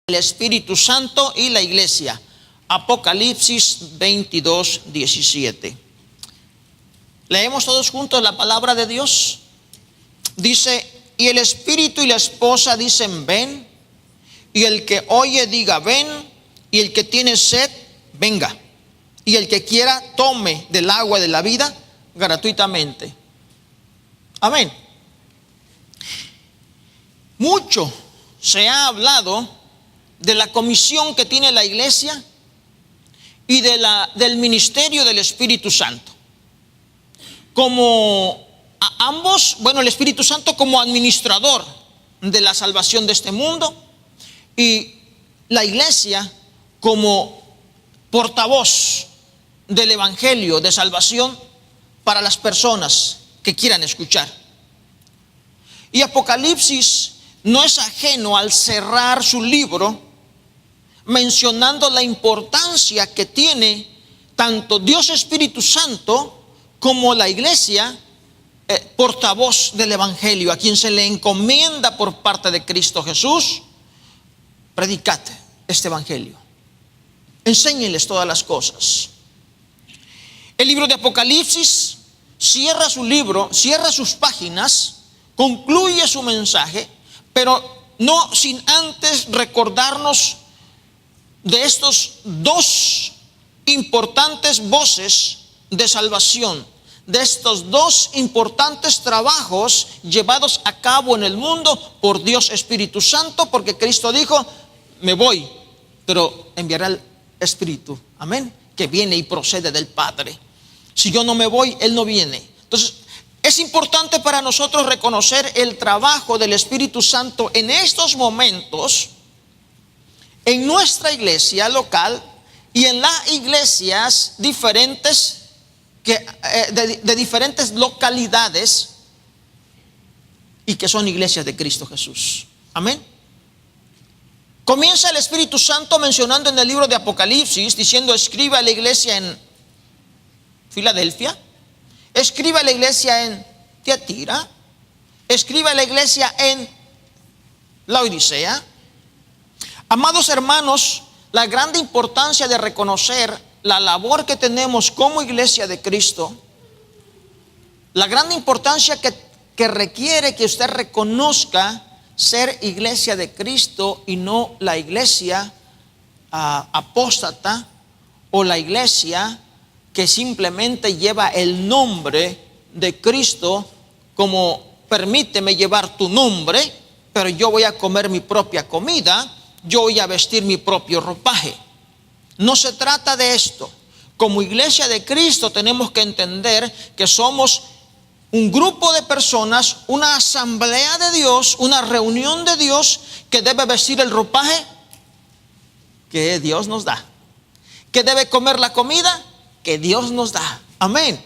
el Espíritu Santo y la iglesia. Apocalipsis 22, 17. Leemos todos juntos la palabra de Dios. Dice: y el Espíritu y la esposa dicen ven, y el que oye diga ven, y el que tiene sed venga, y el que quiera tome del agua de la vida gratuitamente. Amén. Mucho se ha hablado de la comisión que tiene la iglesia y del ministerio del Espíritu Santo. Como ambos, el Espíritu Santo como administrador de la salvación de este mundo, y la iglesia como portavoz del evangelio de salvación para las personas que quieran escuchar. Y Apocalipsis no es ajeno al cerrar su libro mencionando la importancia que tiene tanto Dios Espíritu Santo como la iglesia, portavoz del evangelio, a quien se le encomienda por parte de Cristo Jesús: predicad este evangelio, enséñenles todas las cosas. El libro de Apocalipsis cierra su libro, cierra sus páginas, concluye su mensaje, pero no sin antes recordarnos de estos dos importantes voces de salvación, de estos dos importantes trabajos llevados a cabo en el mundo por Dios Espíritu Santo, porque Cristo dijo: me voy, pero enviará el Espíritu, amén, que viene y procede del Padre. Si yo no me voy, Él no viene. Entonces es importante para nosotros reconocer el trabajo del Espíritu Santo en estos momentos en nuestra iglesia local y en las iglesias diferentes de diferentes localidades, y que son iglesias de Cristo Jesús. Amén. Comienza el Espíritu Santo mencionando en el libro de Apocalipsis, diciendo: escribe a la iglesia en Filadelfia, escribe a la iglesia en Tiatira, escribe a la iglesia en Laodicea. Amados hermanos, la gran importancia de reconocer la labor que tenemos como iglesia de Cristo, la gran importancia que requiere que usted reconozca ser iglesia de Cristo y no la iglesia apóstata, o la iglesia que simplemente lleva el nombre de Cristo, como permíteme llevar tu nombre, pero yo voy a comer mi propia comida, yo voy a vestir mi propio ropaje. No se trata de esto. Como iglesia de Cristo tenemos que entender que somos un grupo de personas, una asamblea de Dios, una reunión de Dios, que debe vestir el ropaje que Dios nos da, que debe comer la comida que Dios nos da. Amén.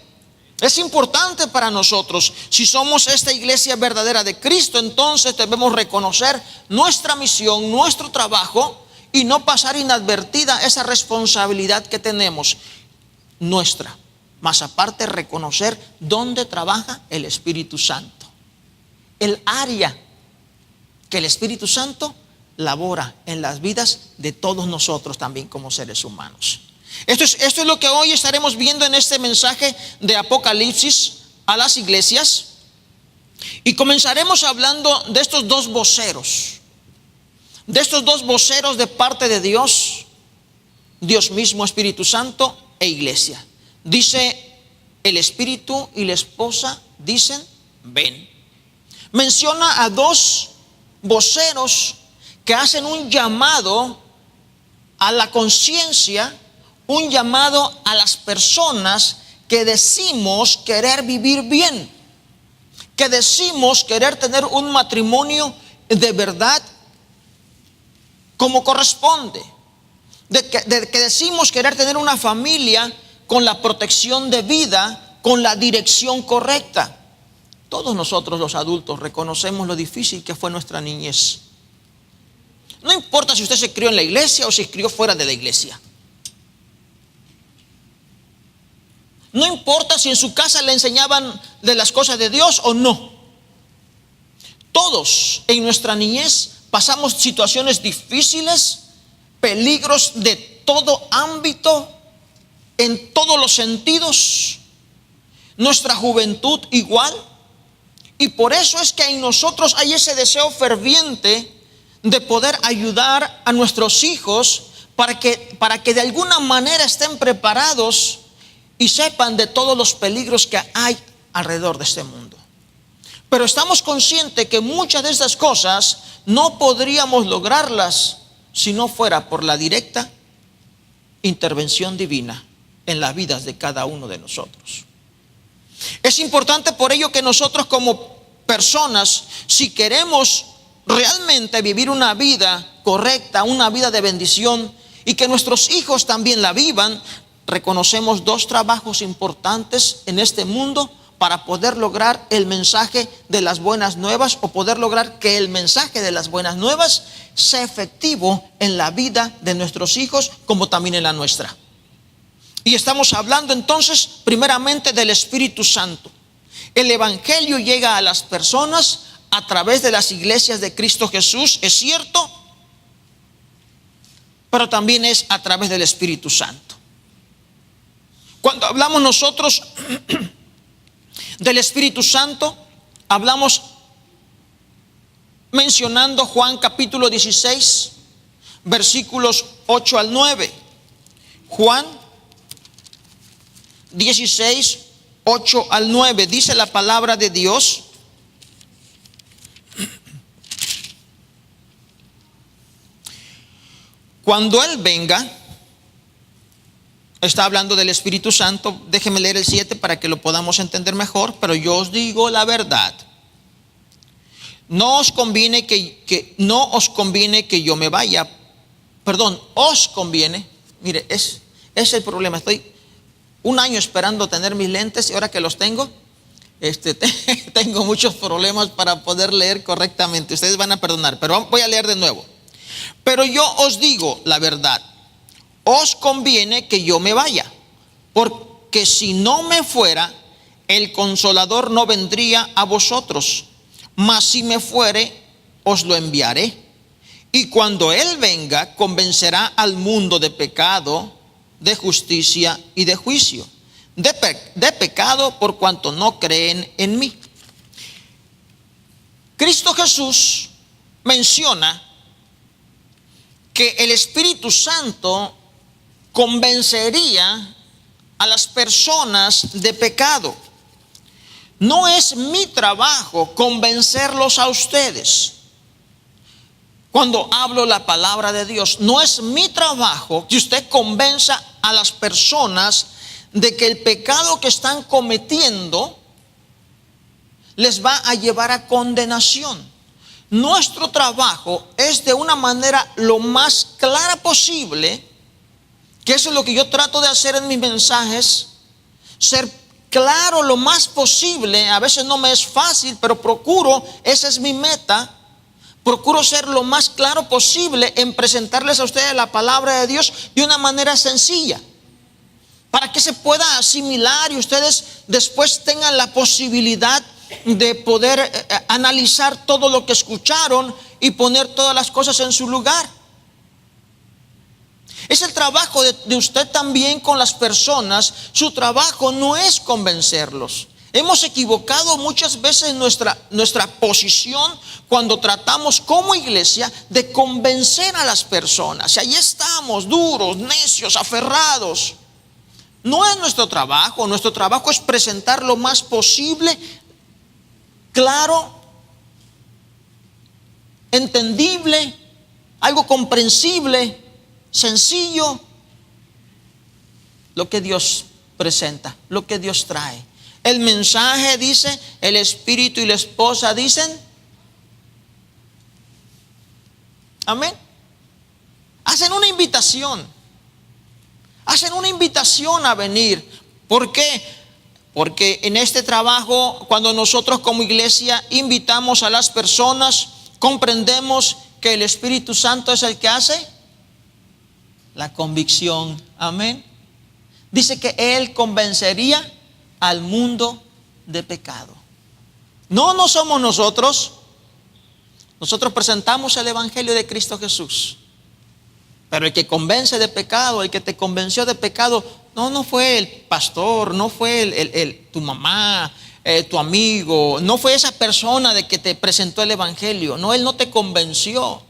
Es importante para nosotros. Si somos esta iglesia verdadera de Cristo, entonces debemos reconocer nuestra misión, nuestro trabajo, y no pasar inadvertida esa responsabilidad que tenemos nuestra. Más aparte, reconocer dónde trabaja el Espíritu Santo, el área que el Espíritu Santo labora en las vidas de todos nosotros también como seres humanos. Esto es lo que hoy estaremos viendo en este mensaje de Apocalipsis a las iglesias. Y comenzaremos hablando de estos dos voceros, de parte de Dios, Dios mismo, Espíritu Santo e iglesia. Dice: el Espíritu y la esposa dicen ven. Menciona a dos voceros que hacen un llamado a la conciencia, un llamado a las personas que decimos querer vivir bien, que decimos querer tener un matrimonio de verdad como corresponde, de que decimos querer tener una familia con la protección de vida, con la dirección correcta. Todos nosotros los adultos reconocemos lo difícil que fue nuestra niñez. No importa si usted se crió en la iglesia o se crió fuera de la iglesia. No importa si en su casa le enseñaban de las cosas de Dios o no. Todos en nuestra niñez pasamos situaciones difíciles, peligros de todo ámbito, en todos los sentidos. Nuestra juventud igual. Y por eso es que en nosotros hay ese deseo ferviente de poder ayudar a nuestros hijos para que de alguna manera estén preparados y sepan de todos los peligros que hay alrededor de este mundo. Pero estamos conscientes que muchas de estas cosas no podríamos lograrlas si no fuera por la directa intervención divina en las vidas de cada uno de nosotros. Es importante por ello que nosotros como personas, si queremos realmente vivir una vida correcta, una vida de bendición, y que nuestros hijos también la vivan, reconocemos dos trabajos importantes en este mundo para poder lograr el mensaje de las buenas nuevas, o poder lograr que el mensaje de las buenas nuevas sea efectivo en la vida de nuestros hijos como también en la nuestra. Y estamos hablando entonces primeramente del Espíritu Santo. El Evangelio llega a las personas a través de las iglesias de Cristo Jesús, es cierto, pero también es a través del Espíritu Santo. Cuando hablamos nosotros del Espíritu Santo, hablamos mencionando Juan capítulo 16, versículos 8 al 9. Juan 16, 8 al 9, dice la palabra de Dios: cuando Él venga, está hablando del Espíritu Santo. Déjeme leer el 7 para que lo podamos entender mejor. Pero yo os digo la verdad, no os conviene que yo me vaya. Perdón, os conviene. Mire, es el problema. Estoy un año esperando tener mis lentes y ahora que los tengo, tengo muchos problemas para poder leer correctamente. Ustedes van a perdonar, pero voy a leer de nuevo. Pero yo os digo la verdad, os conviene que yo me vaya, porque si no me fuera, el Consolador no vendría a vosotros, mas si me fuere, os lo enviaré. Y cuando Él venga, convencerá al mundo de pecado, de justicia y de juicio. De pecado por cuanto no creen en mí. Cristo Jesús menciona que el Espíritu Santo convencería a las personas de pecado. No es mi trabajo convencerlos a ustedes. Cuando hablo la palabra de Dios, no es mi trabajo que usted convenza a las personas de que el pecado que están cometiendo les va a llevar a condenación. Nuestro trabajo es de una manera lo más clara posible, que eso es lo que yo trato de hacer en mis mensajes, ser claro lo más posible. A veces no me es fácil, pero procuro, esa es mi meta. Procuro ser lo más claro posible en presentarles a ustedes la palabra de Dios de una manera sencilla, para que se pueda asimilar y ustedes después tengan la posibilidad de poder analizar todo lo que escucharon y poner todas las cosas en su lugar. Es el trabajo de usted también con las personas. Su trabajo no es convencerlos. Hemos equivocado muchas veces nuestra posición cuando tratamos como iglesia de convencer a las personas. Y ahí estamos, duros, necios, aferrados. No es nuestro trabajo. Nuestro trabajo es presentar lo más posible, claro, entendible, algo comprensible, sencillo, lo que Dios presenta, lo que Dios trae. El mensaje dice, el Espíritu y la esposa dicen, amén. Hacen una invitación a venir. ¿Por qué? Porque en este trabajo, cuando nosotros como iglesia invitamos a las personas, comprendemos que el Espíritu Santo es el que hace la convicción. Amén. Dice que Él convencería al mundo de pecado. No somos nosotros. Nosotros presentamos el Evangelio de Cristo Jesús. Pero el que convence de pecado, el que te convenció de pecado, no fue el pastor, no fue tu mamá, tu amigo, no fue esa persona de que te presentó el Evangelio. No, él no te convenció.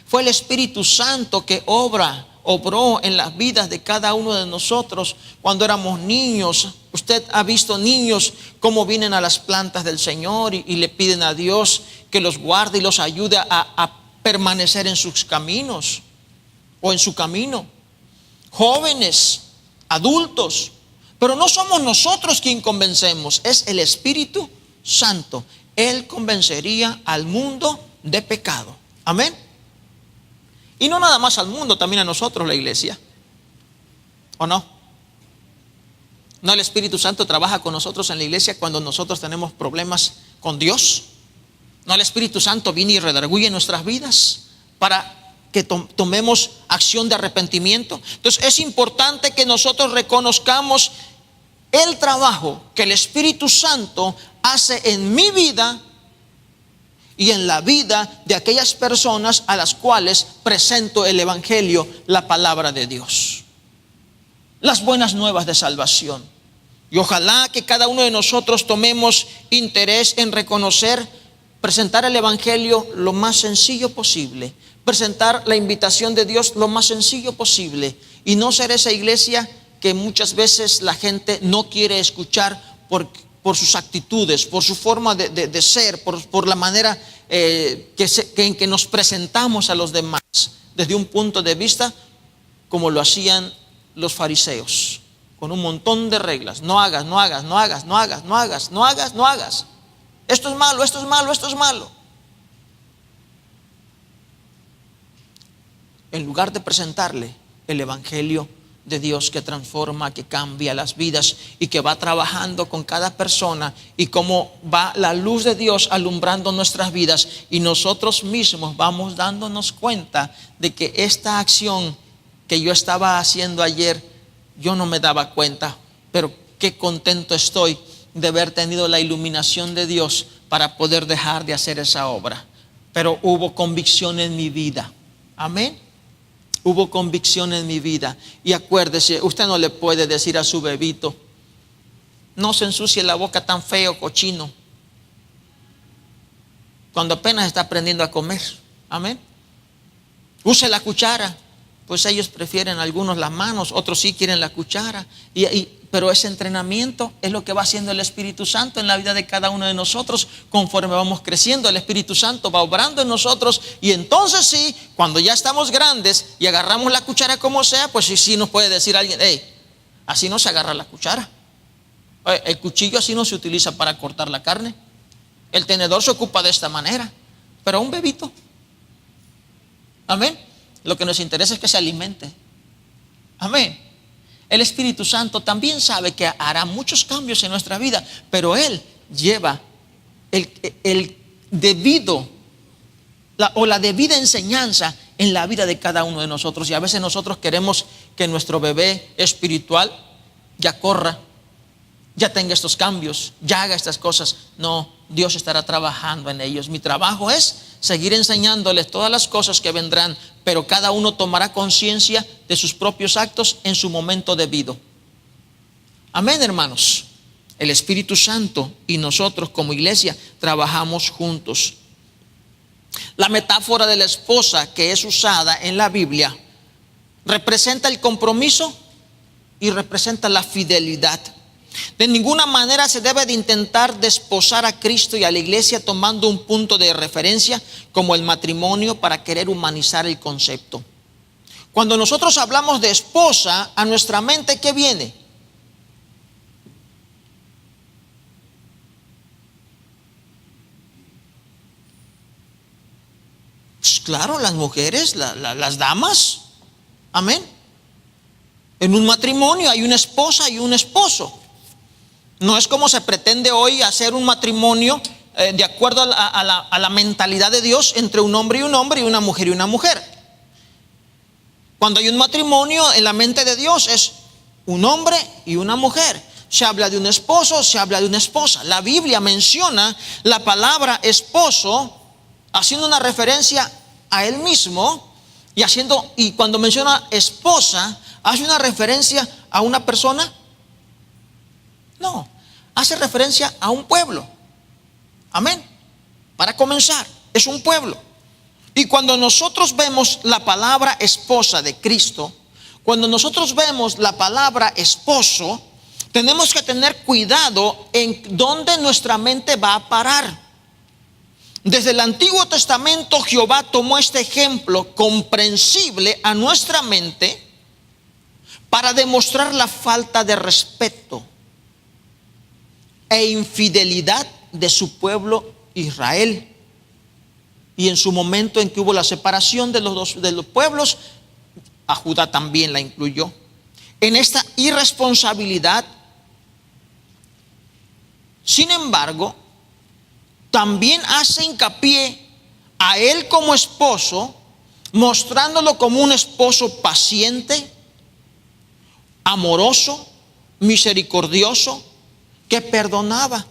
Fue el Espíritu Santo que obró en las vidas de cada uno de nosotros cuando éramos niños. Usted ha visto niños cómo vienen a las plantas del Señor y le piden a Dios que los guarde y los ayude a permanecer en sus caminos o en su camino. Jóvenes, adultos, pero no somos nosotros quien convencemos, es el Espíritu Santo. Él convencería al mundo de pecado. Amén. Y no nada más al mundo, también a nosotros, la iglesia. ¿O no? ¿No el Espíritu Santo trabaja con nosotros en la iglesia cuando nosotros tenemos problemas con Dios? ¿No el Espíritu Santo viene y redarguye nuestras vidas para que tomemos acción de arrepentimiento? Entonces es importante que nosotros reconozcamos el trabajo que el Espíritu Santo hace en mi vida y en la vida de aquellas personas a las cuales presento el Evangelio, la palabra de Dios, las buenas nuevas de salvación. Y ojalá que cada uno de nosotros tomemos interés en presentar el Evangelio lo más sencillo posible, presentar la invitación de Dios lo más sencillo posible, y no ser esa iglesia que muchas veces la gente no quiere escuchar por sus actitudes, por su forma de ser, por la manera en que nos presentamos a los demás, desde un punto de vista como lo hacían los fariseos, con un montón de reglas. No hagas, no hagas, no hagas, no hagas, no hagas, no hagas, no hagas. Esto es malo, esto es malo, esto es malo. En lugar de presentarle el Evangelio de Dios que transforma, que cambia las vidas y que va trabajando con cada persona, y cómo va la luz de Dios alumbrando nuestras vidas, y nosotros mismos vamos dándonos cuenta de que esta acción que yo estaba haciendo ayer, yo no me daba cuenta, pero qué contento estoy de haber tenido la iluminación de Dios para poder dejar de hacer esa obra. Pero hubo convicción en mi vida. Amén. Hubo convicción en mi vida. Y acuérdese, usted no le puede decir a su bebito: no se ensucie la boca tan feo, cochino, cuando apenas está aprendiendo a comer. Amén. Use la cuchara. Pues ellos prefieren algunos las manos, otros sí quieren la cuchara. Pero ese entrenamiento es lo que va haciendo el Espíritu Santo en la vida de cada uno de nosotros. Conforme vamos creciendo, el Espíritu Santo va obrando en nosotros, y entonces sí, cuando ya estamos grandes y agarramos la cuchara como sea, pues sí nos puede decir alguien: hey, así no se agarra la cuchara. El cuchillo así no se utiliza para cortar la carne. El tenedor se ocupa de esta manera. Pero a un bebito, amén, lo que nos interesa es que se alimente. Amén. El Espíritu Santo también sabe que hará muchos cambios en nuestra vida, pero Él lleva el debido la debida enseñanza en la vida de cada uno de nosotros. Y a veces nosotros queremos que nuestro bebé espiritual ya corra, ya tenga estos cambios, ya haga estas cosas. No, Dios estará trabajando en ellos. Mi trabajo es seguir enseñándoles todas las cosas que vendrán, pero cada uno tomará conciencia de sus propios actos en su momento debido. Amén, hermanos. El Espíritu Santo y nosotros como iglesia trabajamos juntos. La metáfora de la esposa que es usada en la Biblia representa el compromiso y representa la fidelidad. De ninguna manera se debe de intentar desposar a Cristo y a la iglesia tomando un punto de referencia como el matrimonio para querer humanizar el concepto. Cuando nosotros hablamos de esposa, a nuestra mente, ¿qué viene? Pues claro, las mujeres, las damas. Amén. En un matrimonio hay una esposa y un esposo. No es como se pretende hoy hacer un matrimonio de acuerdo a la mentalidad de Dios entre un hombre y un hombre y una mujer y una mujer. Cuando hay un matrimonio en la mente de Dios es un hombre y una mujer. Se habla de un esposo, se habla de una esposa. La Biblia menciona la palabra esposo haciendo una referencia a él mismo y cuando menciona esposa, ¿hace una referencia a una persona? No, hace referencia a un pueblo. Amén. Para comenzar, es un pueblo. Y cuando nosotros vemos la palabra esposa de Cristo, cuando nosotros vemos la palabra esposo, tenemos que tener cuidado en dónde nuestra mente va a parar. Desde el Antiguo Testamento, Jehová tomó este ejemplo comprensible a nuestra mente para demostrar la falta de respeto e infidelidad de su pueblo Israel. Y en su momento en que hubo la separación de los pueblos, a Judá también la incluyó. En esta irresponsabilidad, sin embargo, también hace hincapié a él como esposo, mostrándolo como un esposo paciente, amoroso, misericordioso, que perdonaba.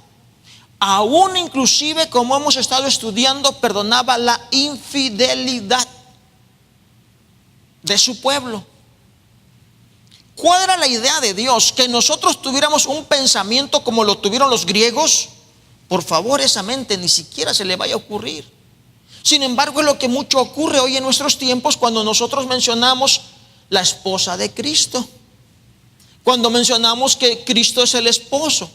Aún inclusive, como hemos estado estudiando, perdonaba la infidelidad de su pueblo. ¿Cuál era la idea de Dios? Que nosotros tuviéramos un pensamiento como lo tuvieron los griegos. Por favor, esa mente ni siquiera se le vaya a ocurrir. Sin embargo, es lo que mucho ocurre hoy en nuestros tiempos cuando nosotros mencionamos la esposa de Cristo. Cuando mencionamos que Cristo es el esposo.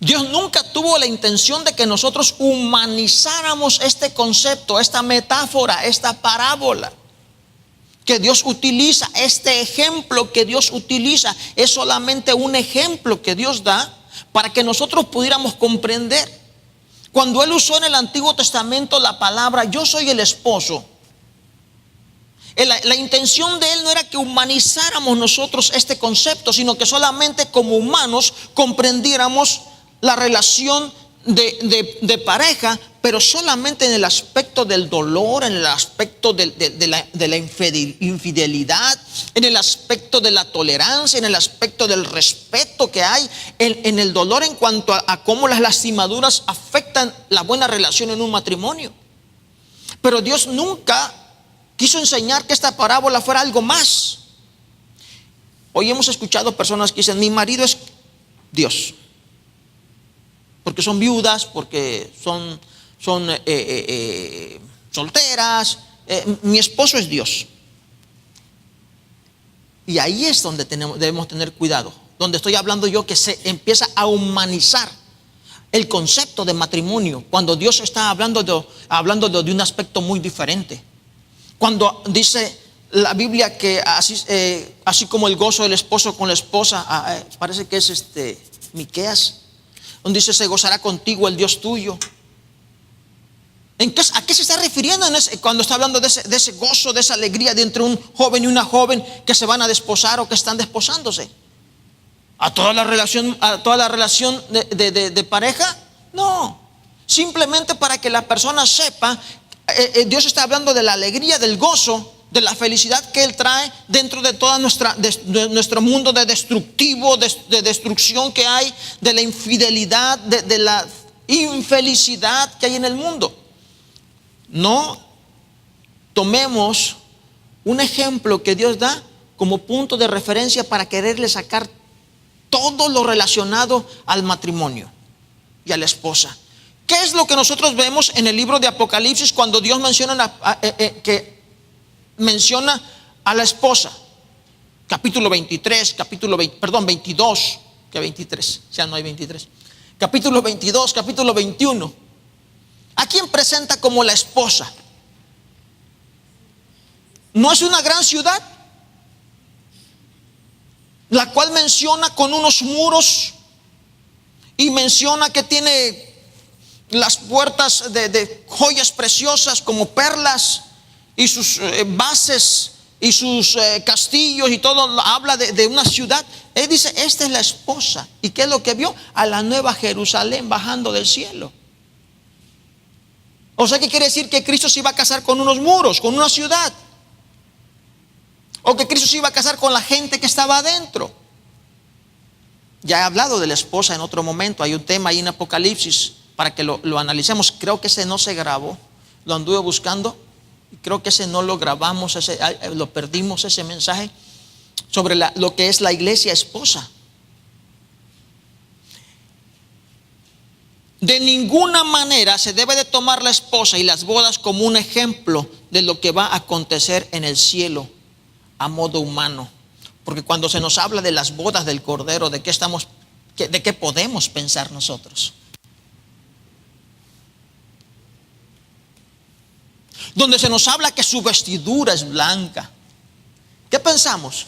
Dios nunca tuvo la intención de que nosotros humanizáramos este concepto, esta metáfora, esta parábola que Dios utiliza. Este ejemplo que Dios utiliza es solamente un ejemplo que Dios da para que nosotros pudiéramos comprender. Cuando Él usó en el Antiguo Testamento la palabra yo soy el esposo, la intención de Él no era que humanizáramos nosotros este concepto, sino que solamente como humanos comprendiéramos la relación de pareja, pero solamente en el aspecto del dolor, en el aspecto de la infidelidad, en el aspecto de la tolerancia, en el aspecto del respeto que hay, en el dolor en cuanto a cómo las lastimaduras afectan la buena relación en un matrimonio. Pero Dios nunca quiso enseñar que esta parábola fuera algo más. Hoy hemos escuchado personas que dicen: mi marido es Dios, porque son viudas, porque son solteras. Mi esposo es Dios. Y ahí es donde debemos tener cuidado, donde estoy hablando yo, que se empieza a humanizar el concepto de matrimonio, cuando Dios está hablando de un aspecto muy diferente. Cuando dice la Biblia que así como el gozo del esposo con la esposa, parece que es Miqueas, donde dice: se gozará contigo el Dios tuyo. ¿A qué se está refiriendo cuando está hablando de ese gozo, de esa alegría de entre un joven y una joven que se van a desposar o que están desposándose? ¿A toda la relación de pareja? No, simplemente para que la persona sepa, Dios está hablando de la alegría, del gozo, de la felicidad que Él trae dentro de toda nuestro mundo de destrucción que hay, de la infidelidad, de la infelicidad que hay en el mundo. No tomemos un ejemplo que Dios da como punto de referencia para quererle sacar todo lo relacionado al matrimonio y a la esposa. ¿Qué es lo que nosotros vemos en el libro de Apocalipsis cuando Dios menciona a la esposa? Capítulo 23, 22, que 23, ya no hay 23. Capítulo 22, capítulo 21. ¿A quién presenta como la esposa? ¿No es una gran ciudad? La cual menciona con unos muros y menciona que tiene las puertas de joyas preciosas como perlas, y sus bases y sus castillos y todo. Habla de una ciudad. Él dice: esta es la esposa. ¿Y qué es lo que vio? A la nueva Jerusalén bajando del cielo. O sea, ¿qué quiere decir? Que Cristo se iba a casar con unos muros, con una ciudad, o que Cristo se iba a casar con la gente que estaba adentro. Ya he hablado de la esposa en otro momento. Hay un tema ahí en Apocalipsis para que lo analicemos. Creo que ese no se grabó, lo anduve buscando, creo que ese no lo grabamos, lo perdimos, ese mensaje sobre lo que es la iglesia esposa. De ninguna manera se debe de tomar la esposa y las bodas como un ejemplo de lo que va a acontecer en el cielo a modo humano. Porque cuando se nos habla de las bodas del Cordero, ¿de qué podemos pensar nosotros? Donde se nos habla que su vestidura es blanca, ¿qué pensamos?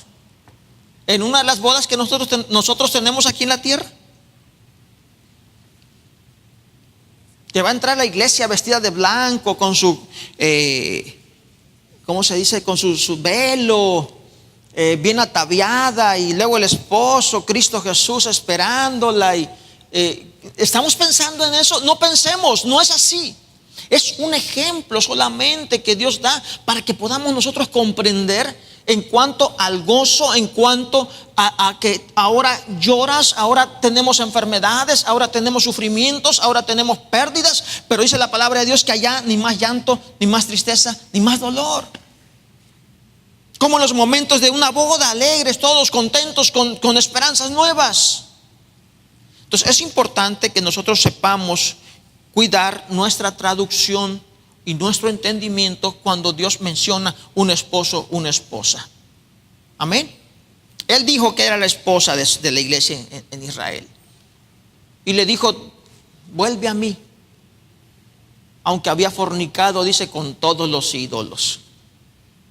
¿En una de las bodas que nosotros tenemos aquí en la tierra? Que va a entrar a la iglesia vestida de blanco con su, ¿cómo se dice? Con su velo, bien ataviada, y luego el esposo, Cristo Jesús, esperándola. ¿Estamos pensando en eso? No pensemos, no es así. Es un ejemplo solamente que Dios da para que podamos nosotros comprender en cuanto al gozo, en cuanto a que ahora lloras, ahora tenemos enfermedades, ahora tenemos sufrimientos, ahora tenemos pérdidas, pero dice la palabra de Dios que allá ni más llanto, ni más tristeza, ni más dolor. Como en los momentos de una boda, alegres, todos contentos, con esperanzas nuevas. Entonces es importante que nosotros sepamos cuidar nuestra traducción y nuestro entendimiento cuando Dios menciona un esposo, una esposa. Amén. Él dijo que era la esposa de la iglesia en Israel. Y le dijo, vuelve a mí. Aunque había fornicado, dice, con todos los ídolos.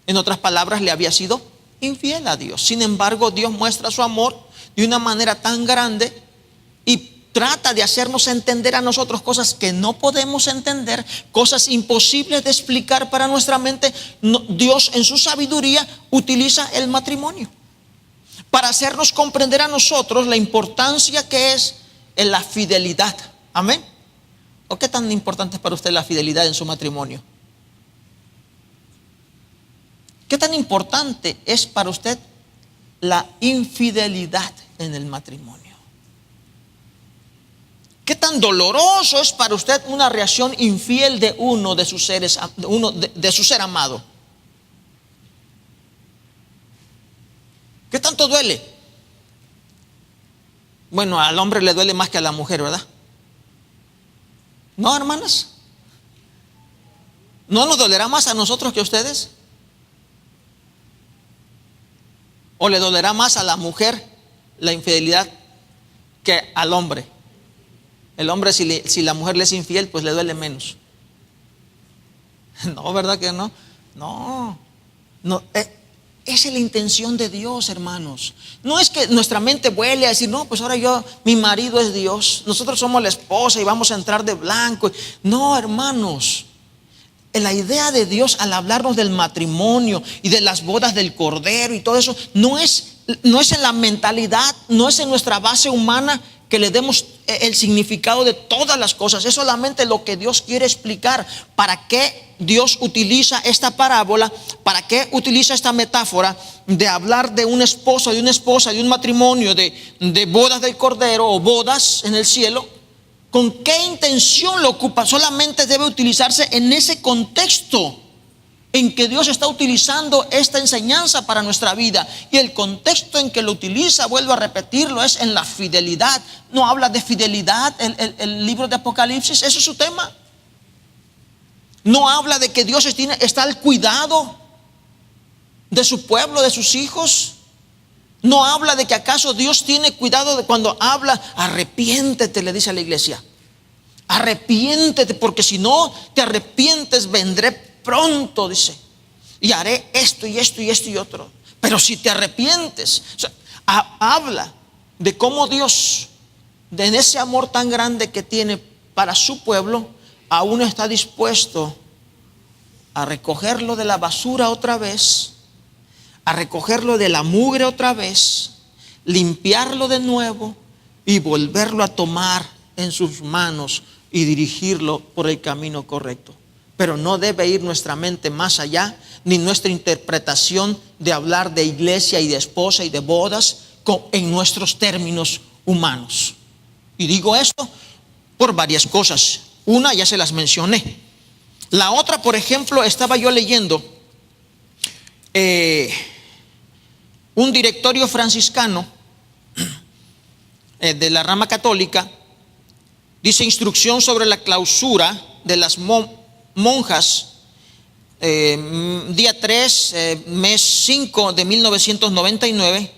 En otras palabras, le había sido infiel a Dios. Sin embargo, Dios muestra su amor de una manera tan grande y trata de hacernos entender a nosotros cosas que no podemos entender, cosas imposibles de explicar para nuestra mente. Dios en su sabiduría utiliza el matrimonio para hacernos comprender a nosotros la importancia que es en la fidelidad. Amén. ¿O qué tan importante es para usted la fidelidad en su matrimonio? ¿Qué tan importante es para usted la infidelidad en el matrimonio? ¿Qué tan doloroso es para usted una reacción infiel de uno de sus seres, de su ser amado? ¿Qué tanto duele? Bueno, al hombre le duele más que a la mujer, ¿verdad? ¿No, hermanas? ¿No nos dolerá más a nosotros que a ustedes? ¿O le dolerá más a la mujer la infidelidad que al hombre? El hombre, si la mujer le es infiel, pues le duele menos. No, ¿verdad que no? No. Esa es la intención de Dios, hermanos. No es que nuestra mente vuele a decir, no, pues ahora mi marido es Dios, nosotros somos la esposa y vamos a entrar de blanco. No, hermanos. La idea de Dios al hablarnos del matrimonio y de las bodas del Cordero y todo eso, no es en la mentalidad, no es en nuestra base humana que le demos el significado de todas las cosas. Es solamente lo que Dios quiere explicar. ¿Para qué Dios utiliza esta parábola? ¿Para qué utiliza esta metáfora de hablar de un esposo, de una esposa, de un matrimonio, de bodas del Cordero o bodas en el cielo? ¿Con qué intención lo ocupa? Solamente debe utilizarse en ese contexto en que Dios está utilizando esta enseñanza para nuestra vida. Y el contexto en que lo utiliza, vuelvo a repetirlo, es en la fidelidad. No habla de fidelidad el libro de Apocalipsis, ese es su tema. No habla de que Dios está al cuidado de su pueblo, de sus hijos. No habla de que acaso Dios tiene cuidado de cuando habla, arrepiéntete, le dice a la iglesia. Arrepiéntete, porque si no te arrepientes, vendré pronto, dice, y haré esto y esto y esto y otro. Pero si te arrepientes, o sea, habla de cómo Dios, en ese amor tan grande que tiene para su pueblo, aún está dispuesto a recogerlo de la basura otra vez, a recogerlo de la mugre otra vez, limpiarlo de nuevo y volverlo a tomar en sus manos y dirigirlo por el camino correcto. Pero no debe ir nuestra mente más allá, ni nuestra interpretación de hablar de iglesia y de esposa y de bodas en nuestros términos humanos. Y digo esto por varias cosas. Una ya se las mencioné. La otra, por ejemplo, estaba yo leyendo un directorio franciscano de la rama católica. Dice: instrucción sobre la clausura de las monjas, día 3, mes 5 de 1999,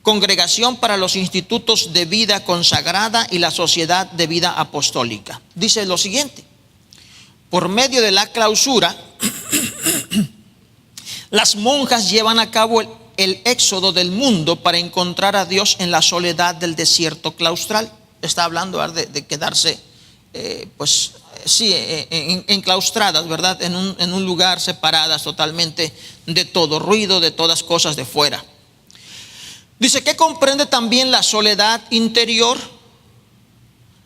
Congregación para los Institutos de Vida Consagrada y la Sociedad de Vida Apostólica. Dice lo siguiente: por medio de la clausura, las monjas llevan a cabo el éxodo del mundo para encontrar a Dios en la soledad del desierto claustral. Está hablando de quedarse, enclaustradas, ¿verdad? En un lugar, separadas totalmente de todo ruido, de todas cosas de fuera. Dice que comprende también la soledad interior,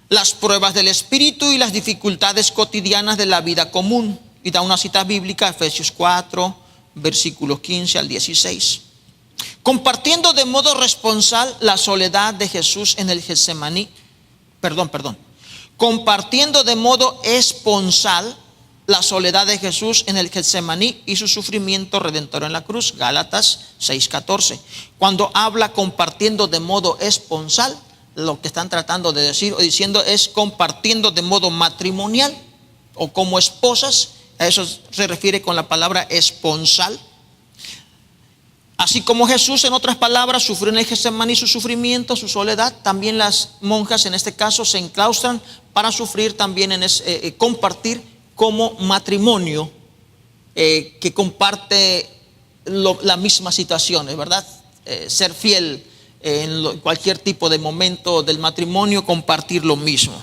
las pruebas del espíritu y las dificultades cotidianas de la vida común. Y da una cita bíblica, Efesios 4, versículos 15 al 16. Compartiendo de modo responsable la soledad de Jesús en el Getsemaní. Compartiendo de modo esponsal la soledad de Jesús en el Getsemaní y su sufrimiento redentor en la cruz. Gálatas 6:14. Cuando habla compartiendo de modo esponsal, lo que están tratando de decir o diciendo es compartiendo de modo matrimonial o como esposas. A eso se refiere con la palabra esponsal. Así como Jesús, en otras palabras, sufrió en el Getsemaní su sufrimiento, su soledad, también las monjas en este caso se enclaustran para sufrir también compartir como matrimonio que comparte la misma situación, ¿verdad? Ser fiel en cualquier tipo de momento del matrimonio, compartir lo mismo.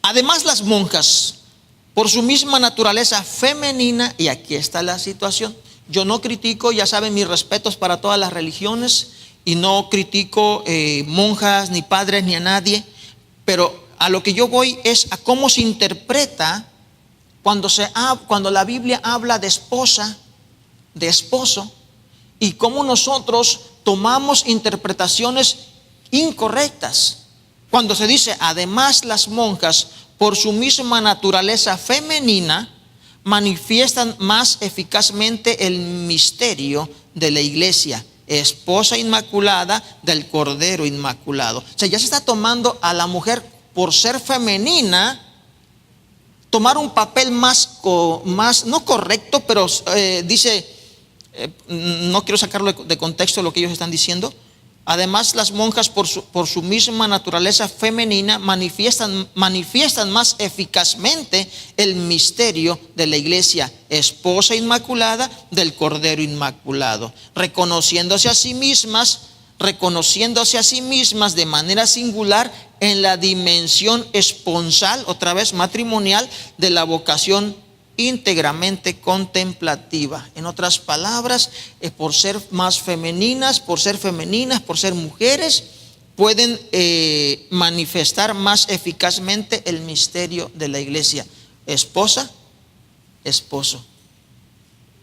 Además, las monjas, por su misma naturaleza femenina, y aquí está la situación. Yo no critico, ya saben, mis respetos para todas las religiones, y no critico monjas, ni padres, ni a nadie, pero a lo que yo voy es a cómo se interpreta cuando la Biblia habla de esposa, de esposo, y cómo nosotros tomamos interpretaciones incorrectas. Cuando se dice, además las monjas, por su misma naturaleza femenina, manifiestan más eficazmente el misterio de la iglesia, esposa inmaculada del Cordero Inmaculado. O sea, ya se está tomando a la mujer, por ser femenina, tomar un papel más no correcto, pero dice, no quiero sacarlo de contexto lo que ellos están diciendo. Además, las monjas por su misma naturaleza femenina manifiestan más eficazmente el misterio de la iglesia, esposa inmaculada del Cordero Inmaculado, reconociéndose a sí mismas de manera singular en la dimensión esponsal, otra vez matrimonial, de la vocación íntegramente contemplativa. En otras palabras, por ser más femeninas, por ser mujeres, pueden manifestar más eficazmente el misterio de la iglesia. Esposa, esposo.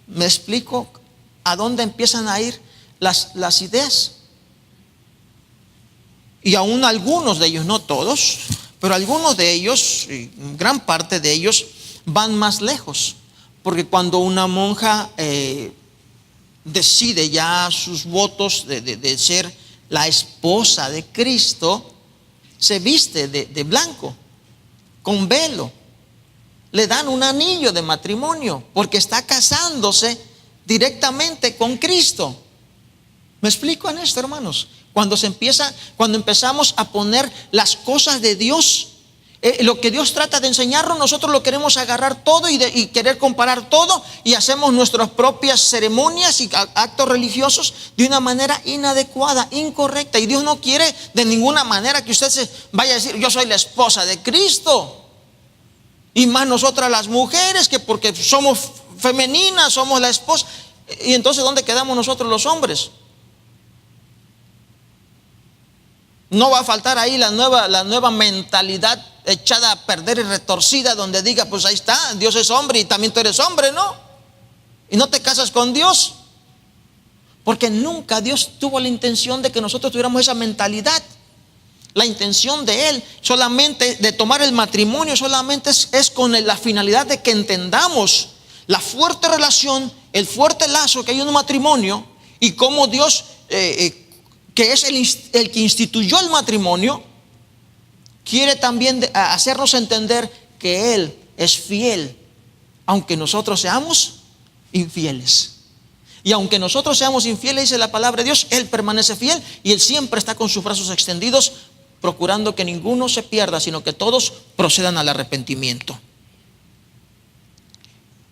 ¿Me explico a dónde empiezan a ir las ideas? Y aún algunos de ellos, no todos, pero algunos de ellos, gran parte de ellos, van más lejos, porque cuando una monja decide ya sus votos de ser la esposa de Cristo, se viste de blanco, con velo, le dan un anillo de matrimonio, porque está casándose directamente con Cristo. ¿Me explico en esto, hermanos? Cuando empezamos a poner las cosas de Dios, lo que Dios trata de enseñarnos, nosotros lo queremos agarrar todo y querer comparar todo, y hacemos nuestras propias ceremonias y actos religiosos de una manera inadecuada, incorrecta. Y Dios no quiere de ninguna manera que usted se vaya a decir, yo soy la esposa de Cristo. Y más nosotras las mujeres, que porque somos femeninas, somos la esposa. Y entonces, ¿dónde quedamos nosotros los hombres? No va a faltar ahí la nueva mentalidad echada a perder y retorcida, donde diga, pues ahí está, Dios es hombre y también tú eres hombre, ¿no? Y no te casas con Dios, porque nunca Dios tuvo la intención de que nosotros tuviéramos esa mentalidad. La intención de Él solamente de tomar el matrimonio solamente es con la finalidad de que entendamos la fuerte relación, el fuerte lazo que hay en un matrimonio y cómo Dios, que es el que instituyó el matrimonio, quiere también hacernos entender que Él es fiel, aunque nosotros seamos infieles. Y aunque nosotros seamos infieles, dice la palabra de Dios, Él permanece fiel y Él siempre está con sus brazos extendidos, procurando que ninguno se pierda, sino que todos procedan al arrepentimiento.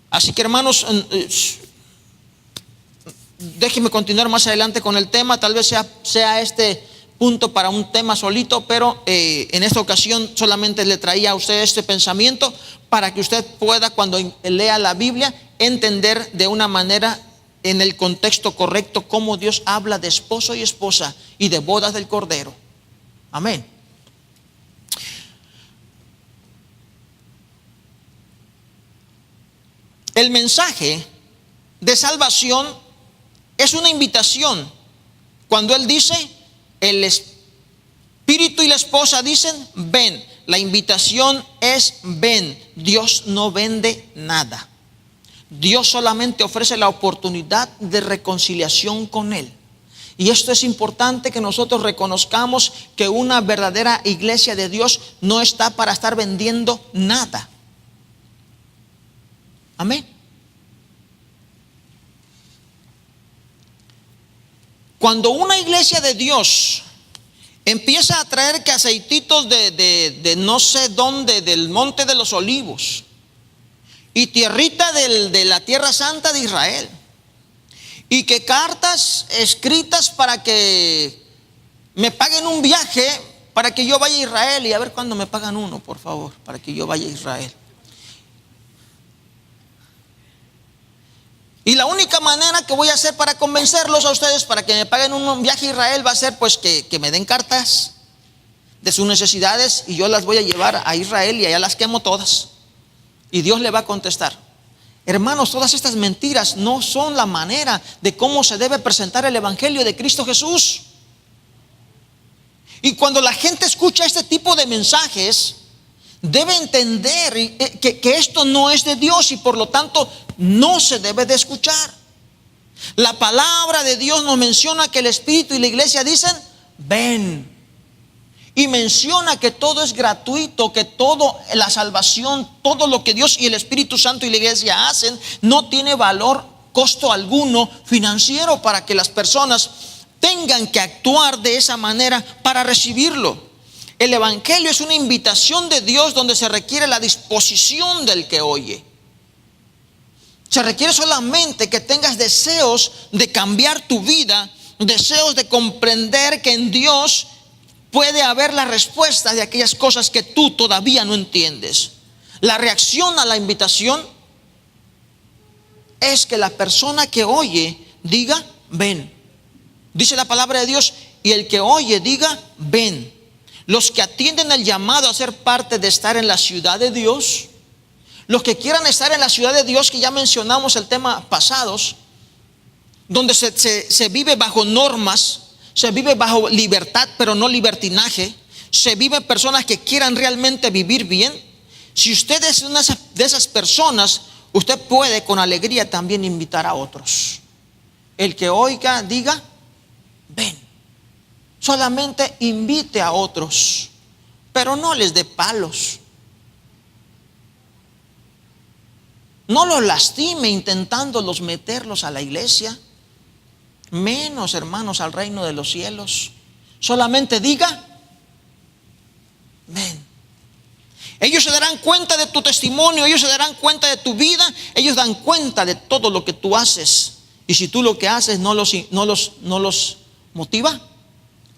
Así que, hermanos, déjenme continuar más adelante con el tema. Tal vez sea este punto para un tema solito, pero en esta ocasión solamente le traía a usted este pensamiento para que usted pueda, cuando lea la Biblia, entender de una manera, en el contexto correcto, cómo Dios habla de esposo y esposa y de bodas del Cordero. Amén. El mensaje de salvación es una invitación. Cuando Él dice, el espíritu y la esposa dicen, ven. La invitación es ven. Dios no vende nada. Dios solamente ofrece la oportunidad de reconciliación con Él. Y esto es importante, que nosotros reconozcamos que una verdadera iglesia de Dios no está para estar vendiendo nada. Amén. Cuando una iglesia de Dios empieza a traer que aceititos de no sé dónde, del Monte de los Olivos y tierrita de la Tierra Santa de Israel, y que cartas escritas para que me paguen un viaje para que yo vaya a Israel, y a ver cuándo me pagan uno, por favor, para que yo vaya a Israel. Y la única manera que voy a hacer para convencerlos a ustedes para que me paguen un viaje a Israel va a ser pues que me den cartas de sus necesidades, y yo las voy a llevar a Israel y allá las quemo todas. Y Dios le va a contestar. Hermanos, todas estas mentiras no son la manera de cómo se debe presentar el evangelio de Cristo Jesús. Y cuando la gente escucha este tipo de mensajes, debe entender que esto no es de Dios y por lo tanto no se debe de escuchar. La palabra de Dios nos menciona que el Espíritu y la iglesia dicen, ven. Y menciona que todo es gratuito, que todo, la salvación, todo lo que Dios y el Espíritu Santo y la iglesia hacen, no tiene valor, costo alguno financiero para que las personas tengan que actuar de esa manera para recibirlo. El evangelio es una invitación de Dios donde se requiere la disposición del que oye. Se requiere solamente que tengas deseos de cambiar tu vida, deseos de comprender que en Dios puede haber la respuesta de aquellas cosas que tú todavía no entiendes. La reacción a la invitación es que la persona que oye diga, ven. Dice la palabra de Dios, y el que oye diga, ven. Los que atienden el llamado a ser parte de estar en la ciudad de Dios, los que quieran estar en la ciudad de Dios, que ya mencionamos el tema pasados, donde se vive bajo normas, se vive bajo libertad pero no libertinaje, se vive personas que quieran realmente vivir bien. Si usted es una de esas personas, usted puede con alegría también invitar a otros. El que oiga diga, ven. Solamente invite a otros, pero no les dé palos. No los lastime intentándolos meterlos a la iglesia, menos, hermanos, al reino de los cielos. Solamente diga, ven. Ellos se darán cuenta de tu testimonio, ellos se darán cuenta de tu vida, ellos dan cuenta de todo lo que tú haces. Y si tú lo que haces no los motiva,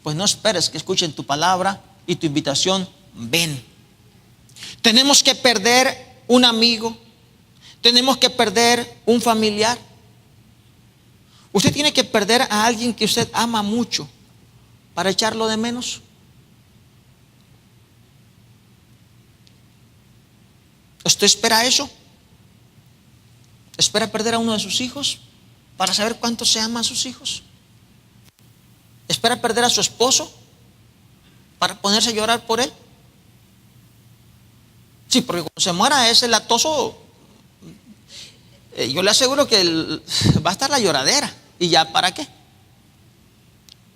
pues no esperes que escuchen tu palabra y tu invitación, ven. Tenemos que perder un amigo, tenemos que perder un familiar. Usted tiene que perder a alguien que usted ama mucho para echarlo de menos. ¿Usted espera eso? ¿Espera perder a uno de sus hijos para saber cuánto se ama a sus hijos? ¿Espera perder a su esposo para ponerse a llorar por él. Sí, porque cuando se muera ese latoso, yo le aseguro que va a estar la lloradera. ¿Y ya para qué?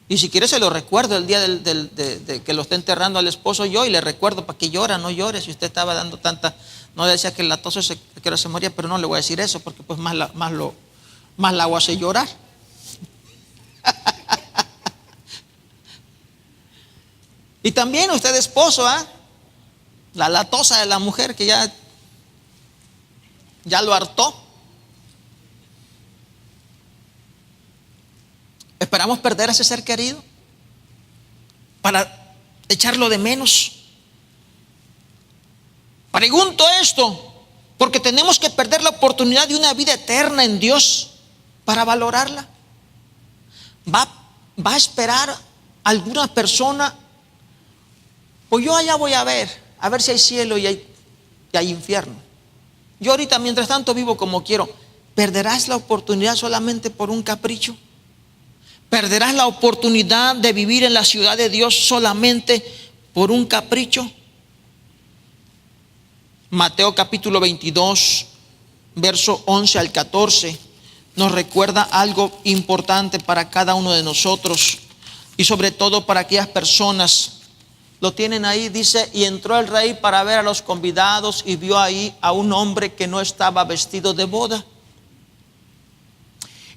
Y si quiere se lo recuerdo el día de que lo esté enterrando al esposo yo, y le recuerdo para que llora, no llore. Si usted estaba dando tanta, no decía que el latoso que ahora se moría, pero no le voy a decir eso, porque pues más la hago hace llorar. Y también usted esposo, la latosa de la mujer que ya lo hartó. ¿Esperamos perder a ese ser querido para echarlo de menos? Pregunto esto porque tenemos que perder la oportunidad de una vida eterna en Dios para valorarla. ¿Va a esperar alguna persona? Pues yo allá voy a ver si hay cielo y hay infierno. Yo ahorita mientras tanto vivo como quiero. ¿Perderás la oportunidad solamente por un capricho? ¿Perderás la oportunidad de vivir en la ciudad de Dios solamente por un capricho? Mateo capítulo 22, verso 11 al 14, nos recuerda algo importante para cada uno de nosotros y sobre todo para aquellas personas. Lo tienen ahí, dice: y entró el rey para ver a los convidados y vio ahí a un hombre que no estaba vestido de boda.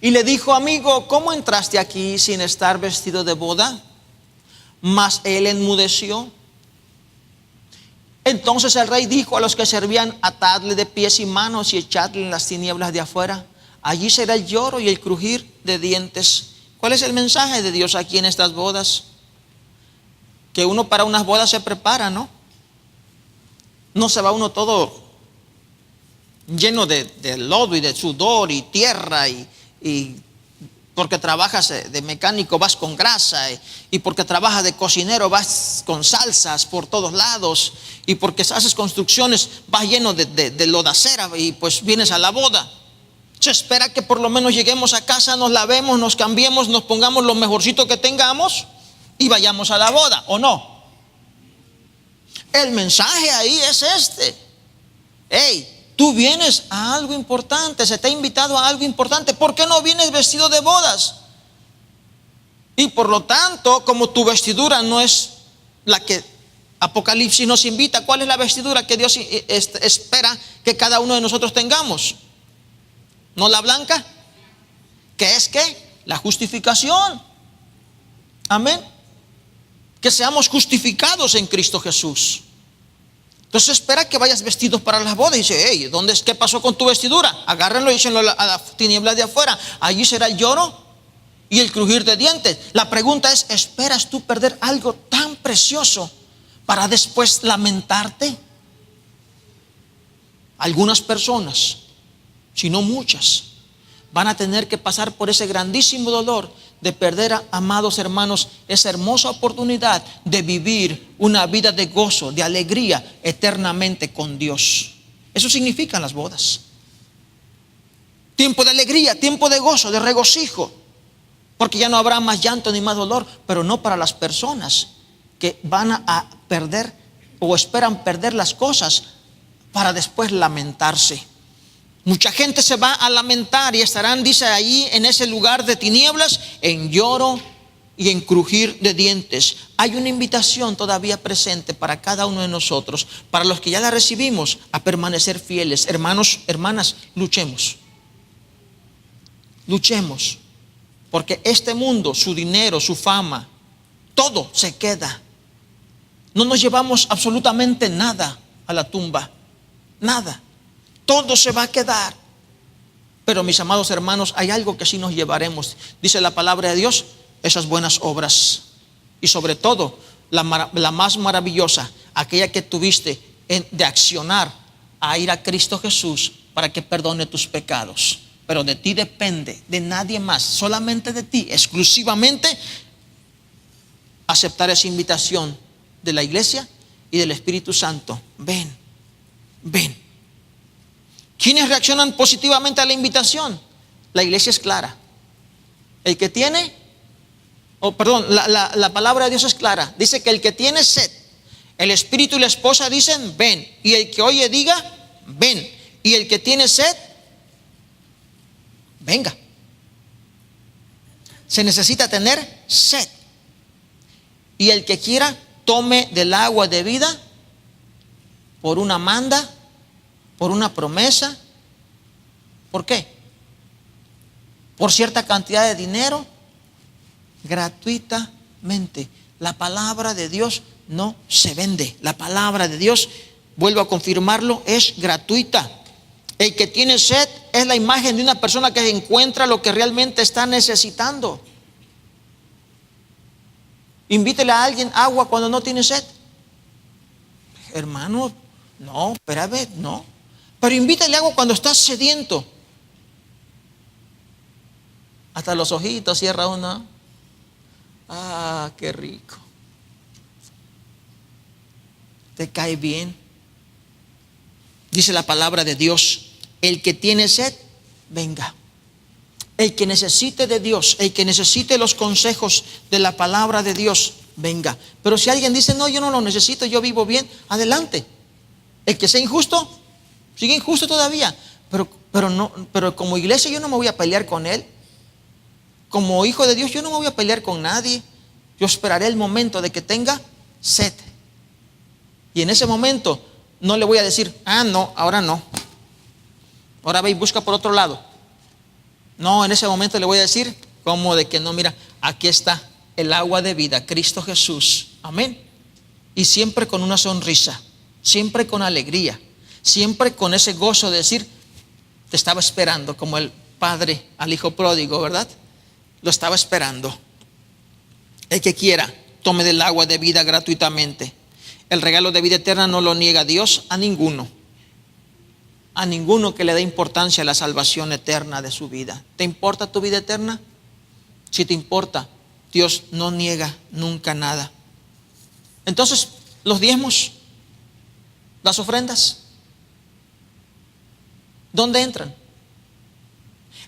Y le dijo: amigo, ¿cómo entraste aquí sin estar vestido de boda? Mas él enmudeció. Entonces el rey dijo a los que servían: atadle de pies y manos y echadle en las tinieblas de afuera. Allí será el lloro y el crujir de dientes. ¿Cuál es el mensaje de Dios aquí en estas bodas? Que uno para unas bodas se prepara, ¿no? No se va uno todo lleno de lodo y de sudor y tierra, y porque trabajas de mecánico vas con grasa, y porque trabajas de cocinero vas con salsas por todos lados, y porque haces construcciones vas lleno de lodacera, y pues vienes a la boda. Se espera que por lo menos lleguemos a casa, nos lavemos, nos cambiemos, nos pongamos lo mejorcito que tengamos y vayamos a la boda, ¿o no? El mensaje ahí es este: hey, tú vienes a algo importante, se te ha invitado a algo importante. ¿Por qué no vienes vestido de bodas? Y por lo tanto, como tu vestidura no es la que Apocalipsis nos invita, ¿cuál es la vestidura que Dios espera que cada uno de nosotros tengamos? ¿No la blanca? ¿Qué es qué? La justificación. Amén. Que seamos justificados en Cristo Jesús. Entonces espera que vayas vestidos para las bodas. Y dice: hey, ¿qué pasó con tu vestidura? Agárrenlo y échenlo a la tiniebla de afuera. Allí será el lloro y el crujir de dientes. La pregunta es: ¿esperas tú perder algo tan precioso para después lamentarte? Algunas personas, si no muchas, van a tener que pasar por ese grandísimo dolor de perder, amados hermanos, esa hermosa oportunidad de vivir una vida de gozo, de alegría eternamente con Dios. Eso significan las bodas. Tiempo de alegría, tiempo de gozo, de regocijo, porque ya no habrá más llanto ni más dolor, pero no para las personas que van a perder o esperan perder las cosas para después lamentarse. Mucha gente se va a lamentar y estarán, dice ahí, en ese lugar de tinieblas, en lloro y en crujir de dientes. Hay una invitación todavía presente para cada uno de nosotros, para los que ya la recibimos, a permanecer fieles. Hermanos, hermanas, luchemos. Luchemos, porque este mundo, su dinero, su fama, todo se queda. No nos llevamos absolutamente nada a la tumba, nada. Todo se va a quedar. Pero mis amados hermanos, hay algo que sí nos llevaremos. Dice la palabra de Dios: esas buenas obras. Y sobre todo, la más maravillosa, aquella que tuviste de accionar a ir a Cristo Jesús para que perdone tus pecados. Pero de ti depende, de nadie más, solamente de ti, exclusivamente, aceptar esa invitación de la iglesia y del Espíritu Santo. Ven, ven. ¿Quiénes reaccionan positivamente a la invitación? La iglesia es clara: el que tiene, la palabra de Dios es clara. Dice que el que tiene sed, el espíritu y la esposa dicen, ven. Y el que oye diga, ven. Y el que tiene sed, venga. Se necesita tener sed. Y el que quiera, tome del agua de vida por una manda, por una promesa. ¿Por qué? Por cierta cantidad de dinero, gratuitamente. La palabra de Dios no se vende. La palabra de Dios, vuelvo a confirmarlo, es gratuita. El que tiene sed es la imagen de una persona que encuentra lo que realmente está necesitando. Invítele a alguien agua cuando no tiene sed. Hermano, no, espérame, no. Pero invítale agua cuando estás sediento. Hasta los ojitos cierra uno. Ah, qué rico. Te cae bien. Dice la palabra de Dios, el que tiene sed, venga. El que necesite de Dios, el que necesite los consejos de la palabra de Dios, venga. Pero si alguien dice, no, yo no lo necesito, yo vivo bien, adelante. El que sea injusto, sigue injusto todavía. Pero como iglesia yo no me voy a pelear con él. Como hijo de Dios yo no me voy a pelear con nadie. Yo esperaré el momento de que tenga sed. Y en ese momento no le voy a decir, no, ahora no. Ahora ve y busca por otro lado. No, en ese momento le voy a decir, como de que no, mira, aquí está el agua de vida, Cristo Jesús. Amén. Y siempre con una sonrisa, siempre con alegría, siempre con ese gozo de decir, te estaba esperando, como el padre al hijo pródigo, ¿verdad? Lo estaba esperando. El que quiera, tome del agua de vida gratuitamente. El regalo de vida eterna no lo niega Dios a ninguno. A ninguno que le dé importancia a la salvación eterna de su vida. ¿Te importa tu vida eterna? Si te importa, Dios no niega nunca nada. Entonces, los diezmos, las ofrendas, ¿dónde entran?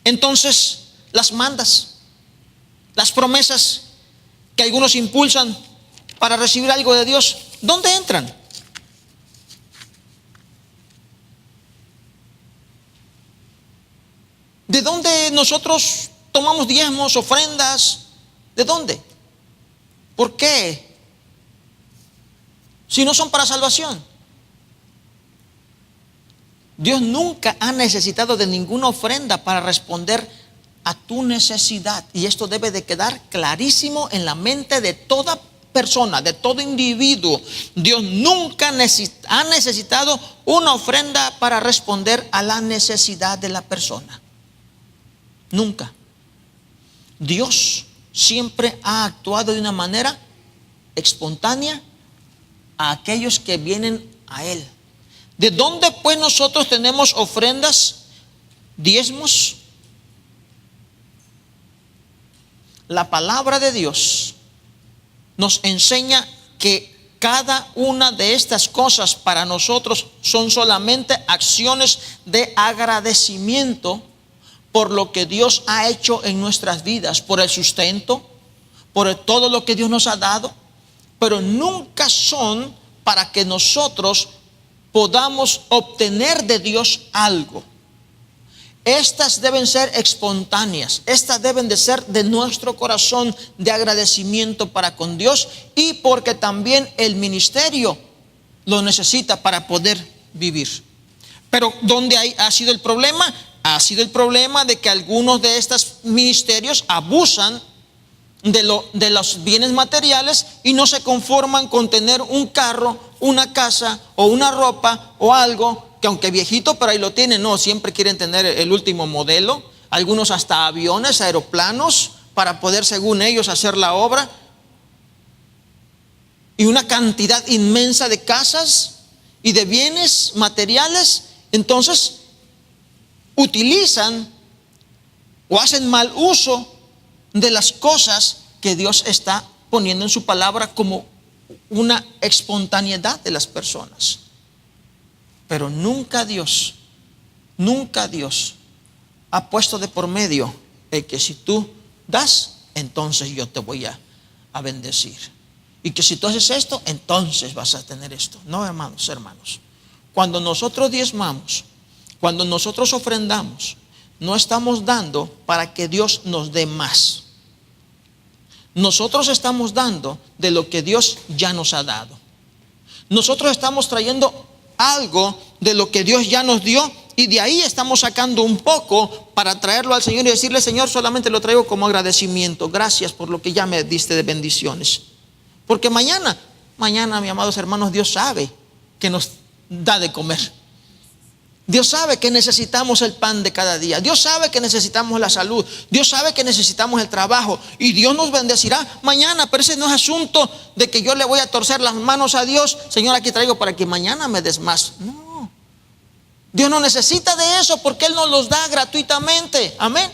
Entonces, las mandas, las promesas que algunos impulsan para recibir algo de Dios, ¿dónde entran? ¿De dónde nosotros tomamos diezmos, ofrendas? ¿De dónde? ¿Por qué? Si no son para salvación. Dios nunca ha necesitado de ninguna ofrenda para responder a tu necesidad. Y esto debe de quedar clarísimo en la mente de toda persona, de todo individuo. Dios nunca ha necesitado una ofrenda para responder a la necesidad de la persona. Nunca. Dios siempre ha actuado de una manera espontánea a aquellos que vienen a Él. ¿De dónde pues nosotros tenemos ofrendas, diezmos? La palabra de Dios nos enseña que cada una de estas cosas para nosotros son solamente acciones de agradecimiento por lo que Dios ha hecho en nuestras vidas, por el sustento, por todo lo que Dios nos ha dado, pero nunca son para que nosotros podamos obtener de Dios algo. Estas deben ser espontáneas, estas deben de ser de nuestro corazón de agradecimiento para con Dios y porque también el ministerio lo necesita para poder vivir. Pero ¿dónde ha sido el problema? Ha sido el problema de que algunos de estos ministerios abusan de los bienes materiales y no se conforman con tener un carro, una casa o una ropa o algo que aunque viejito, pero ahí lo tienen. No, siempre quieren tener el último modelo. Algunos hasta aviones, aeroplanos para poder, según ellos, hacer la obra. Y una cantidad inmensa de casas y de bienes materiales. Entonces utilizan o hacen mal uso de las cosas que Dios está poniendo en su palabra como una espontaneidad de las personas. Pero nunca Dios ha puesto de por medio el que si tú das, entonces yo te voy a a bendecir. Y que si tú haces esto, entonces vas a tener esto. No, hermanos. Cuando nosotros diezmamos, cuando nosotros ofrendamos, no estamos dando para que Dios nos dé más. Nosotros estamos dando de lo que Dios ya nos ha dado. Nosotros estamos trayendo algo de lo que Dios ya nos dio, y de ahí estamos sacando un poco para traerlo al Señor y decirle: Señor, solamente lo traigo como agradecimiento. Gracias por lo que ya me diste de bendiciones. Porque mañana, mis amados hermanos, Dios sabe que nos da de comer. Dios sabe que necesitamos el pan de cada día. Dios sabe que necesitamos la salud. Dios sabe que necesitamos el trabajo. Y Dios nos bendecirá mañana. Pero ese no es asunto de que yo le voy a torcer las manos a Dios: Señor, aquí traigo para que mañana me des más. No. Dios no necesita de eso, porque Él nos los da gratuitamente. Amén.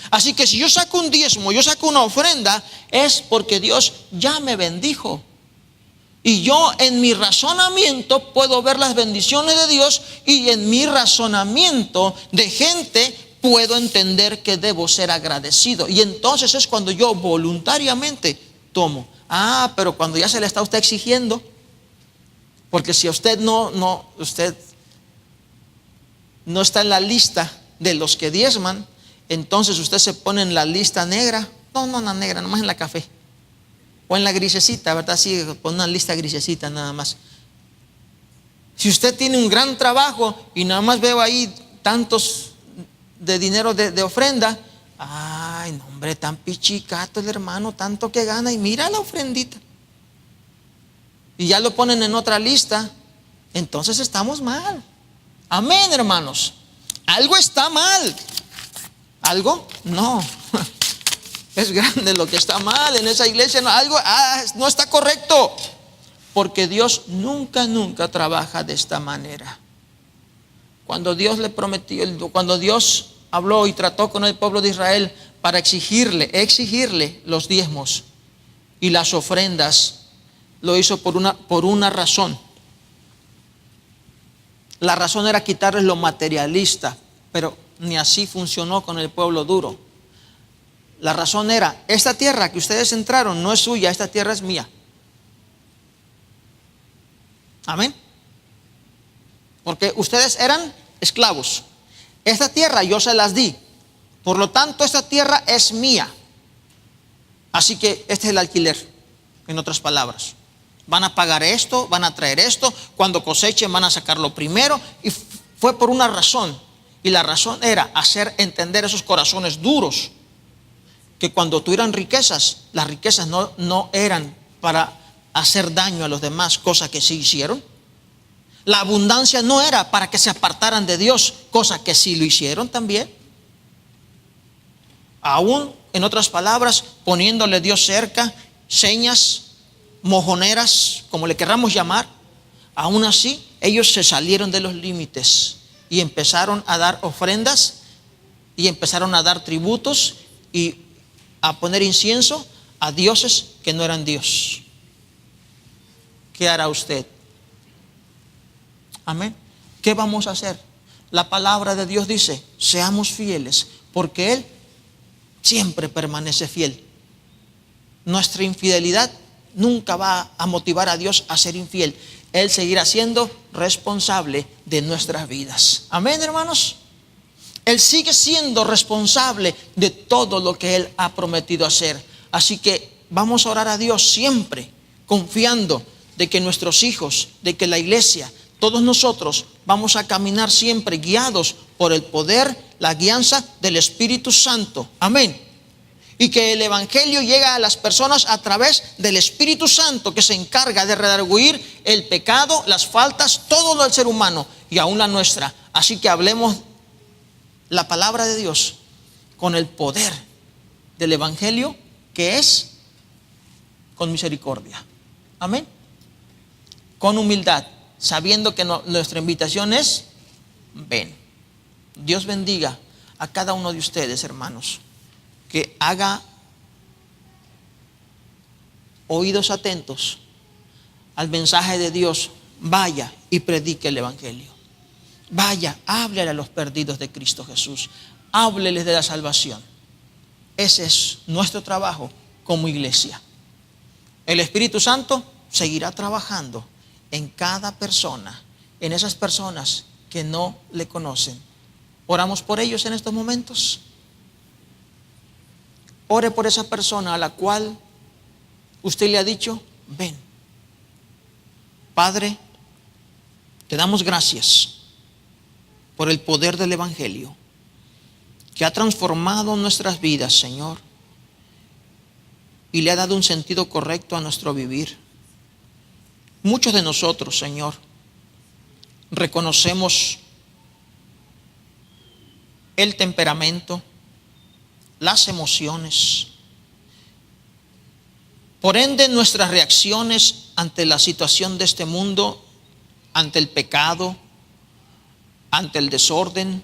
Así que si yo saco un diezmo, yo saco una ofrenda, es porque Dios ya me bendijo. Y yo en mi razonamiento puedo ver las bendiciones de Dios, y en mi razonamiento de gente puedo entender que debo ser agradecido. Y entonces es cuando yo voluntariamente tomo. Pero cuando ya se le está a usted exigiendo, porque si usted usted no está en la lista de los que diezman, entonces usted se pone en la lista negra. No en la negra, nomás en la café. O en la grisecita, ¿verdad? Sí, con una lista grisecita nada más. Si usted tiene un gran trabajo y nada más veo ahí tantos de dinero de ofrenda, no, hombre, tan pichicato el hermano, tanto que gana, y mira la ofrendita. Y ya lo ponen en otra lista, entonces estamos mal. Amén, hermanos. Algo está mal. ¿Algo? No. Es grande lo que está mal en esa iglesia. Algo no está correcto. Porque Dios nunca trabaja de esta manera. Cuando Dios le prometió, cuando Dios habló y trató con el pueblo de Israel para exigirle los diezmos y las ofrendas, lo hizo por una razón. La razón era quitarles lo materialista, pero ni así funcionó con el pueblo duro. La razón era: esta tierra que ustedes entraron no es suya, esta tierra es mía. Amén. Porque ustedes eran esclavos. Esta tierra yo se las di. Por lo tanto, esta tierra es mía. Así que este es el alquiler. En otras palabras, van a pagar esto, van a traer esto. Cuando cosechen van a sacarlo primero. Y fue por una razón. Y la razón era hacer entender esos corazones duros que cuando tuvieran riquezas, las riquezas no eran para hacer daño a los demás, cosa que sí hicieron. La abundancia no era para que se apartaran de Dios, cosa que sí lo hicieron también. Aún, en otras palabras, poniéndole Dios cerca, señas, mojoneras, como le querramos llamar, aún así ellos se salieron de los límites y empezaron a dar ofrendas y empezaron a dar tributos y a poner incienso a dioses que no eran Dios. ¿Qué hará usted? Amén. ¿Qué vamos a hacer? La palabra de Dios dice: seamos fieles, porque Él siempre permanece fiel. Nuestra infidelidad nunca va a motivar a Dios a ser infiel. Él seguirá siendo responsable de nuestras vidas. Amén, hermanos. Él sigue siendo responsable de todo lo que Él ha prometido hacer. Así que vamos a orar a Dios siempre, confiando de que nuestros hijos, de que la iglesia, todos nosotros vamos a caminar siempre guiados por el poder, la guianza del Espíritu Santo. Amén. Y que el Evangelio llega a las personas a través del Espíritu Santo, que se encarga de redarguir el pecado, las faltas, todo lo del ser humano y aún la nuestra. Así que hablemos la palabra de Dios con el poder del Evangelio, que es con misericordia. Amén. Con humildad, sabiendo que nuestra invitación es: ven. Dios bendiga a cada uno de ustedes, hermanos, que haga oídos atentos al mensaje de Dios. Vaya y predique el Evangelio. Vaya, háblele a los perdidos de Cristo Jesús. Hábleles de la salvación. Ese es nuestro trabajo como iglesia. El Espíritu Santo seguirá trabajando en cada persona, en esas personas que no le conocen. Oramos por ellos en estos momentos. Ore por esa persona a la cual usted le ha dicho, ven. Padre, te damos gracias por el poder del Evangelio que ha transformado nuestras vidas, Señor, y le ha dado un sentido correcto a nuestro vivir. Muchos de nosotros, Señor, reconocemos el temperamento, las emociones, por ende nuestras reacciones ante la situación de este mundo, ante el pecado, ante el desorden,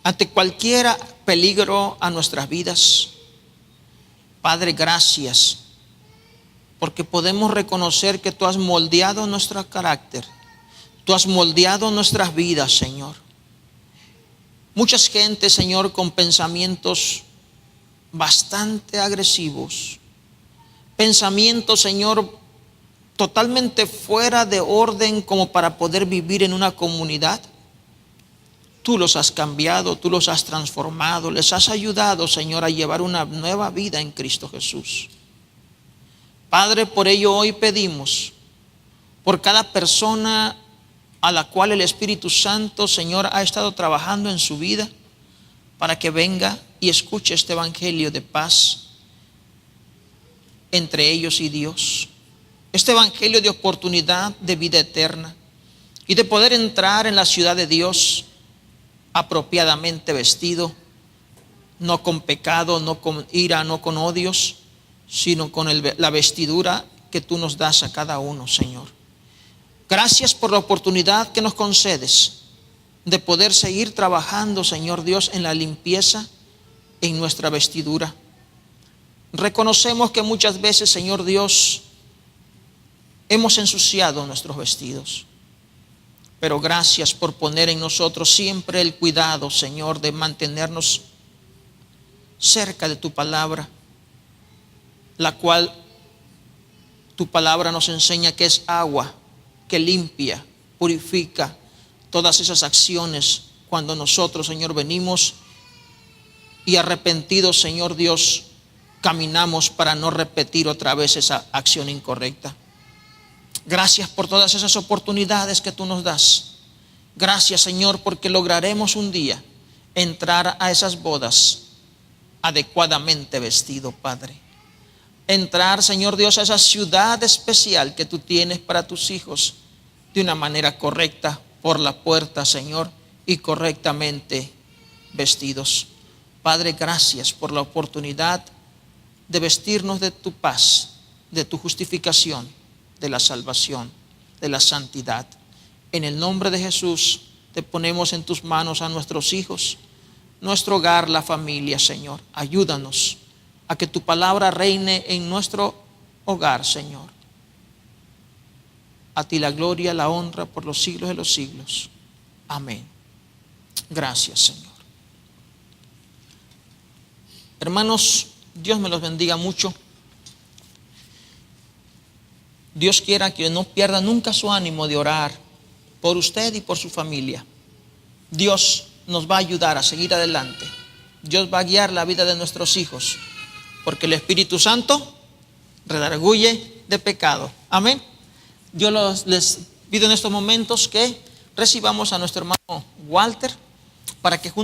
ante cualquier peligro a nuestras vidas. Padre, gracias, porque podemos reconocer que tú has moldeado nuestro carácter, tú has moldeado nuestras vidas, Señor. Muchas gentes, Señor, con pensamientos bastante agresivos, pensamientos, Señor, totalmente fuera de orden como para poder vivir en una comunidad. Tú los has cambiado, tú los has transformado, les has ayudado, Señor, a llevar una nueva vida en Cristo Jesús. Padre, por ello hoy pedimos por cada persona a la cual el Espíritu Santo, Señor, ha estado trabajando en su vida, para que venga y escuche este evangelio de paz entre ellos y Dios. Este evangelio de oportunidad de vida eterna y de poder entrar en la ciudad de Dios apropiadamente vestido, no con pecado, no con ira, no con odios, sino con la vestidura que tú nos das a cada uno, Señor. Gracias por la oportunidad que nos concedes de poder seguir trabajando, Señor Dios, en la limpieza en nuestra vestidura. Reconocemos que muchas veces, Señor Dios, hemos ensuciado nuestros vestidos, pero gracias por poner en nosotros siempre el cuidado, Señor, de mantenernos cerca de tu palabra, la cual tu palabra nos enseña que es agua que limpia, purifica todas esas acciones cuando nosotros, Señor, venimos y arrepentidos, Señor Dios, caminamos para no repetir otra vez esa acción incorrecta. Gracias por todas esas oportunidades que tú nos das. Gracias, Señor, porque lograremos un día entrar a esas bodas adecuadamente vestido, Padre. Entrar, Señor Dios, a esa ciudad especial que tú tienes para tus hijos de una manera correcta, por la puerta, Señor, y correctamente vestidos. Padre, gracias por la oportunidad de vestirnos de tu paz, de tu justificación, de la salvación, de la santidad. En el nombre de Jesús te ponemos en tus manos a nuestros hijos, nuestro hogar, la familia, Señor. Ayúdanos a que tu palabra reine en nuestro hogar, Señor. A ti la gloria, la honra por los siglos de los siglos. Amén. Gracias, Señor. Hermanos, Dios me los bendiga mucho. Dios quiera que no pierda nunca su ánimo de orar por usted y por su familia. Dios nos va a ayudar a seguir adelante. Dios va a guiar la vida de nuestros hijos, porque el Espíritu Santo redarguye de pecado. Amén. Yo les pido en estos momentos que recibamos a nuestro hermano Walter para que juntos